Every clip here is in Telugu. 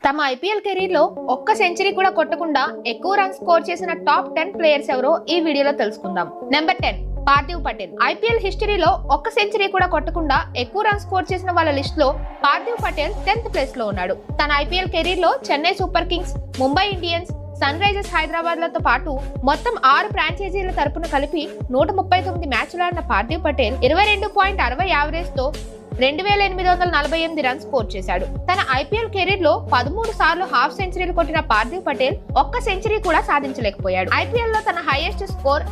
తమ ఐపీఎల్ కెరీర్ లో ఒక్క సెంచరీ కూడా కొట్టకుండా ఎక్కువ రన్స్ స్కోర్ చేసిన టాప్ 10 ప్లేయర్స్ ఎవరో ఈ వీడియోలో తెలుసుకుందాం. నెంబర్ 10 పార్థివ్ పటేల్. ఐపీఎల్ హిస్టరీలో ఒక్క సెంచరీ కూడా కొట్టకుండా ఎక్కువ రన్స్ స్కోర్ చేసిన వాళ్ళ లిస్ట్ లో పార్థివ్ పటేల్ 10th ప్లేస్ లో ఉన్నాడు. తన ఐపీఎల్ కెరీర్ లో Chennai Super Kings, Mumbai Indians, Sunrisers Hyderabad లతో పాటు మొత్తం 6 ఫ్రాంచైజీల తరపున కలిపి 139 మ్యాచ్లు ఆడిన పార్థివ్ పటేల్ 22.60 యావరేజ్ తో 2848 రన్స్ స్కోర్ చేశాడు. తన ఐపీఎల్ కెరీర్ లో 13 సార్లు హాఫ్ సెంచరీలు కొట్టిన పార్థివ్ పటేల్ ఒక్క సెంచరీ కూడా సాధించలేకపోయాడు. ఐపీఎల్ లో తన highest score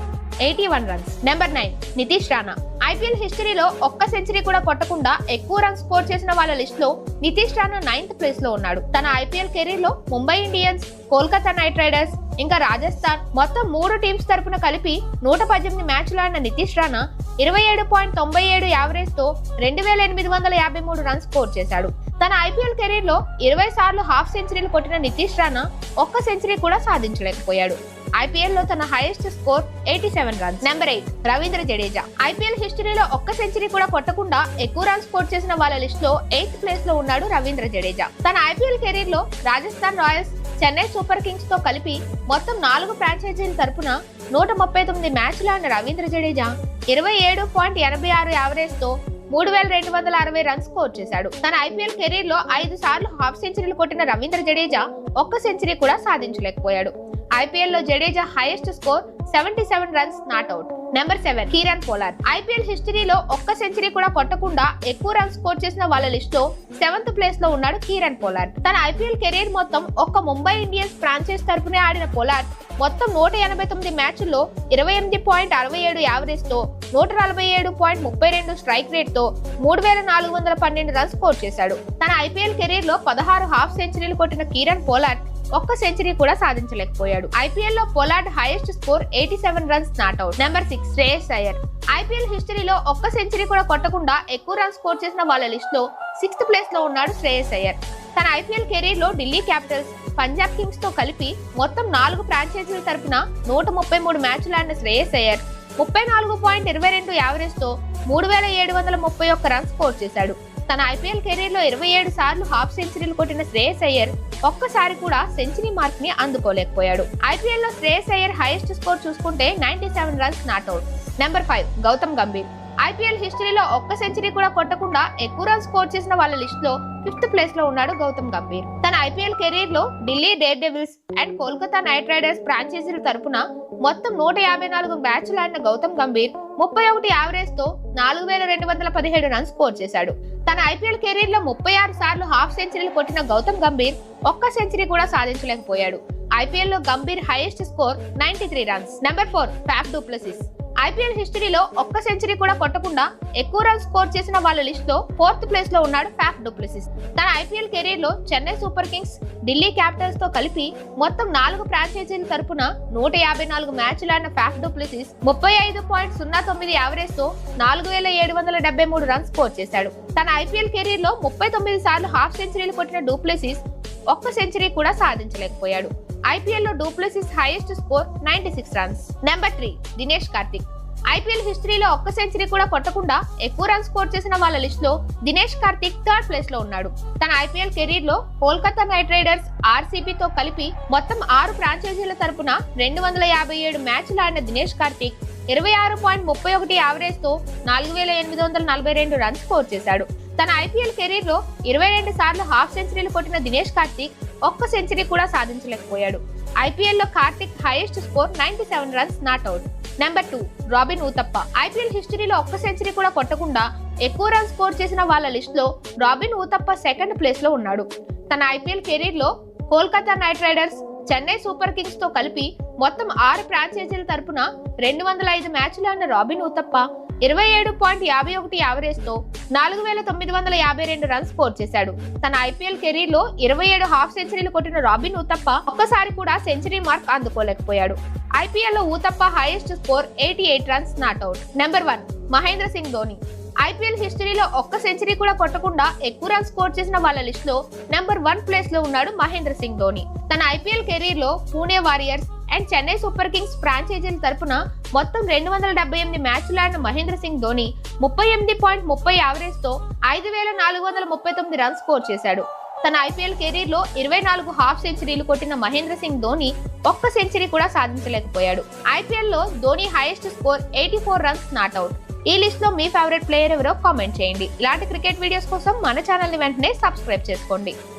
81 runs. Number 9 Nitish Rana. IPL హిస్టరీలో ఒక్క సెంచరీ కూడా కొట్టకుండా ఎక్కువ రన్స్ స్కోర్ చేసిన వాళ్ళ లిస్ట్ లో నితీష్ రాణా 9th ప్లేస్ లో ఉన్నాడు. తన ఐపీఎల్ కెరీర్ లో Mumbai Indians, Kolkata Knight riders ఇంకా రాజస్థాన్ మొత్తం 3 టీమ్స్ తరపున కలిపి 118 మ్యాచ్లు ఆడిన నితీష్ రాణా 27.97 యావరేజ్ తో 2853 రన్స్ స్కోర్ చేశాడు. తన ఐపీఎల్ కెరీర్ లో 20 సార్లు హాఫ్ సెంచరీలు కొట్టిన నితీష్ రాణా ఒక్క సెంచరీ కూడా సాధించలేకపోయాడు. ఐపీఎల్ లో తన highest score 87 runs. Number 8 Ravindra Jadeja. IPL హిస్టరీలో ఒక్క సెంచరీ కూడా కొట్టకుండా ఎక్కువ రన్స్ స్కోర్ చేసిన వాళ్ళ లిస్ట్ లో 8th ప్లేస్ లో ఉన్నాడు రవీంద్ర జడేజా. తన ఐపీఎల్ కెరీర్ లో Rajasthan Royals, Chennai Super Kings తో కలిపి మొత్తం 4 ఫ్రాంచైజీల తరపున 139 మ్యాచ్లు ఆడిన రవీంద్ర జడేజా 27.86 యావరేజ్ తో 3260 రన్స్ స్కోర్ చేశాడు. తన ఐపీఎల్ కెరీర్ లో 5 సార్లు హాఫ్ సెంచరీలు కొట్టిన రవీంద్ర జడేజా ఒక్క సెంచరీ కూడా సాధించలేకపోయాడు. ఐపీఎల్ లో Jadeja highest score 77 runs not out. Number 7 Kieron Pollard. IPL హిస్టరీలో ఒక్క సెంచరీ కూడా కొట్టకుండా ఎక్కువ రన్స్ స్కోర్ చేసిన వాళ్ళ లిస్ట్ లో 7th ప్లేస్ లో ఉన్నాడు కీరన్ పోలార్డ్. తన ఐపీఎల్ కెరీర్ మొత్తం ఒక్క ముంబై ఇండియన్స్ ఫ్రాంచైజ్ తరపునే ఆడిన పోలార్డ్ మొత్తం 189 మ్యాచ్ల్లో 28.67 యావరేజ్ తో 147.32 స్ట్రైక్ రేట్ తో 3412 రన్స్ స్కోర్ చేశాడు. తన ఐపీఎల్ కెరీర్ లో 16 హాఫ్ సెంచరీలు కొట్టిన కీరన్ పోలార్డ్ ఒక్క సెంచరీ కూడా సాధించలేకపోయాడు. ఐపీఎల్ లో Pollard highest score 87 runs not out. Number 6 Shreyas Iyer. IPL హిస్టరీలో ఒక్క సెంచరీ కూడా కొట్టకుండా ఎక్కువ రన్స్ స్కోర్ చేసిన వాళ్ళ లిస్ట్ లో 6th ప్లేస్ లో ఉన్నాడు శ్రేయస్ అయ్యర్. తన ఐపీఎల్ కెరీర్ లో ఢిల్లీ క్యాపిటల్స్, పంజాబ్ కింగ్స్ తో కలిపి మొత్తం 4 ఫ్రాంచైజీల తరపున 133 మ్యాచ్లు ఆడిన శ్రేయస్ అయ్యర్ 34.22 యావరేజ్ తో 3731 రన్స్ స్కోర్ చేశాడు. తన ఐపీఎల్ కెరీర్ లో 27 సార్లు హాఫ్ సెంచరీలు కొట్టిన శ్రేయస్ అయ్యర్ ఒక్కసారి కూడా సెంచరీ మార్క్ ని అందుకోలేకపోయాడు. ఐపీఎల్ లో శ్రేయస్ అయ్యర్ హైయెస్ట్ స్కోర్ చూసుకుంటే 97 runs not out. Number 5 Gautam Gambhir. IPL హిస్టరీలో ఒక్క సెంచరీ కూడా కొట్టకుండా ఎక్కువ రన్స్ స్కోర్ చేసిన వాళ్ళ లిస్ట్ లో 5th ప్లేస్ లో ఉన్నాడు గౌతమ్ గంభీర్. తన ఐపీఎల్ కెరీర్ లో Delhi Daredevils and Kolkata Knight Riders ఫ్రాంచైజీల తరపున మొత్తం 154 మ్యాచ్లు ఆడిన గౌతమ్ గంభీర్ 31 యావరేజ్ తో 4217 రన్స్ స్కోర్ చేశాడు. తన ఐపీఎల్ కెరీర్ లో 36 సార్లు హాఫ్ సెంచరీలు కొట్టిన గౌతమ్ గంభీర్ ఒక్క సెంచరీ కూడా సాధించలేకపోయాడు. ఐపీఎల్ లో Gambhir highest score 93 runs. Number 4 Faf du Plessis. IPL హిస్టరీలో ఒక్క సెంచరీ కూడా కొట్టకుండా ఎక్కువ రన్స్ స్కోర్ చేసిన వాళ్ళ లిస్ట్ లో 4th ప్లేస్ లో ఉన్నాడు ఫాఫ్ డు ప్లెసిస్. తన ఐపీఎల్ కెరీర్ లో Chennai Super Kings, Delhi Capitals తో కలిపి మొత్తం 4 ఫ్రాంచైజీల తరపున 154 మ్యాచ్లు ఆడిన ఫాఫ్ డు ప్లెసిస్ 35.09 యావరేజ్ తో 4773 రన్స్ స్కోర్ చేశాడు. తన ఐపీఎల్ కెరీర్ లో 39 సార్లు హాఫ్ సెంచరీలు కొట్టిన డు ప్లెసిస్ ఒక్క సెంచరీ కూడా సాధించలేకపోయాడు. ఐపీఎల్ లో du Plessis highest score 96 runs. Number 3 Dinesh Karthik. IPL హిస్టరీలో ఒక్క సెంచరీ కూడా కొట్టకుండా ఎక్కువ రన్స్ స్కోర్ చేసిన వాళ్ళ లిస్ట్ లో దినేష్ కార్తిక్ 3rd ప్లేస్ లో ఉన్నాడు. తన ఐపీఎల్ కెరీర్ లో కోల్కతా నైట్ రైడర్స్, ఆర్సీబీ తో కలిపి మొత్తం 6 ఫ్రాంచైజీల తరపున 257 మ్యాచ్లు ఆడిన దినేష్ కార్తిక్ 26.31 యావరేజ్ తో 4842 రన్స్ స్కోర్ చేశాడు. తన ఐపీఎల్ కెరీర్ లో 22 సార్లు హాఫ్ సెంచరీలు కొట్టిన దినేష్ కార్తిక్ ఒక్క సెంచరీ కూడా సాధించలేకపోయాడు. ఐపీఎల్ లో Karthik highest score 97 runs not out. Number 2 robin Uthappa. IPL హిస్టరీలో ఒక్క సెంచరీ కూడా కొట్టకుండా ఎక్కువ రన్స్ స్కోర్ చేసిన వాళ్ళ లిస్ట్ లో రాబిన్ ఊతప్ప 2nd ప్లేస్ లో ఉన్నాడు. తన ఐపీఎల్ కెరీర్ లో Kolkata Knight riders, Chennai Super Kings తో కలిపి మొత్తం 6 ఫ్రాంచైజీల తరపున 205 మ్యాచ్లు ఆడిన రాబిన్ ఊతప్ప 27.51 యావరేజ్ తో 4952 రన్స్ స్కోర్ చేశాడు. తన ఐపీఎల్ కెరీర్ లో 27 హాఫ్ సెంచరీలు కొట్టిన రాబిన్ ఊతప్ప ఒక్కసారి కూడా సెంచరీ మార్క్ అందుకోలేకపోయాడు. ఐపీఎల్ లో Uthappa highest score 88 runs not out. Number 1 Mahendra Singh Dhoni. IPL హిస్టరీలో ఒక్క సెంచరీ కూడా కొట్టకుండా ఎక్కువ రన్స్ స్కోర్ చేసిన వాళ్ళ లిస్ట్ లో నెంబర్ 1 ప్లేస్ లో ఉన్నాడు మహేంద్ర సింగ్ ధోని. తన ఐపీఎల్ కెరీర్ లో Pune Warriors and Chennai Super Kings ఫ్రాంచైజీల తరపున మొత్తం 278 మ్యాచ్లు ఆడిన మహేంద్ర సింగ్ ధోని 38.30 యావరేజ్ తో 5439 రన్స్ స్కోర్ చేశాడు. తన ఐపీఎల్ కెరీర్ లో 24 హాఫ్ సెంచరీలు కొట్టిన మహేంద్ర సింగ్ ధోని ఒక్క సెంచరీ కూడా సాధించలేకపోయాడు. ఐపీఎల్ లో Dhoni highest score 84 runs not out. ఈ లిస్ట్ లో మీ ఫేవరెట్ ప్లేయర్ ఎవరో కామెంట్ చేయండి. ఇలాంటి క్రికెట్ వీడియోస్ కోసం మన ఛానల్ ని వెంటనే సబ్స్క్రైబ్ చేసుకోండి.